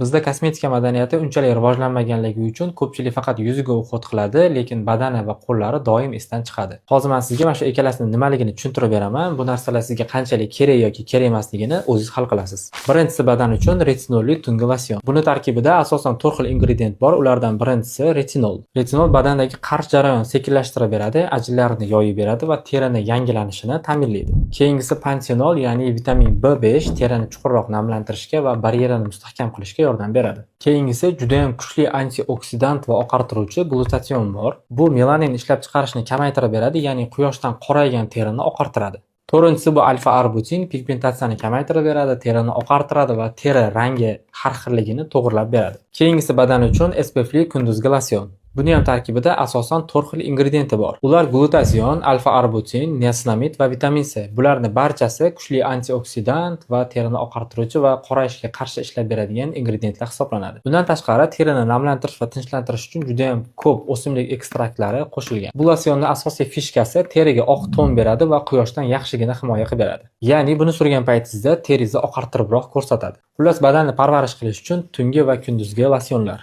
Bizda kosmetika madaniyati unchalik rivojlanmaganligi uchun ko'pchilik faqat yuziga o'xot qiladi, lekin badani va qo'llari doim esdan chiqadi. Hozir men sizga mana shu ikkalasini nimaligini tushuntirib beraman. Bu narsalar sizga qanchalik kerak yoki kerak emasligini o'zingiz hal qilasiz. Birinchisi badan uchun retinolli tungi losion. Buni tarkibida asosan 4 xil ingredient bor. Ulardan birinchisi retinol. Retinol badandagi qarish jarayonini sekinlashtirib beradi, ajinlarni yoyib beradi va terining yangilanishini ta'minlaydi. Keyingisi pantenol, ya'ni vitamin B5 terini chuqurroq namlantirishga va baryerini mustahkam qilishga yordam beradi. Keyingisi juda ham kuchli antioksidant va oqartiruvchi glutatsion bor. Bu melanin ishlab chiqarishni kamaytirib beradi, ya'ni quyoshdan qoraygan terini oqartiradi. To'rtinchisi bu alfa-arbutin pigmentatsiyani kamaytirib beradi, terini oqartiradi va teri rangi har xilligini to'g'irlab beradi. Keyingisi badan uchun SPF-li kunduzgi losion. Buni ham tarkibida asosan 4 xil ingrediyenti bor. Ular glutatsion, alfa-arbutin, niasinamid va vitamin C. Bularning barchasi kuchli antioksidant va terini oqartiruvchi va qorayishga qarshi ishlab beradigan ingrediyentlar hisoblanadi. Bundan tashqari terini namlantirish va tinchlantirish uchun juda ham ko'p o'simlik ekstraktlari qo'shilgan. Bu losionning asosiy fishkasi teriga oq ton beradi va quyoshdan yaxshigina himoya qilib beradi. Ya'ni buni surgan paytingizda teringizni oqartiribroq ko'rsatadi. Xullas, badanni parvarish qilish uchun tungi va kunduzgi losionlar.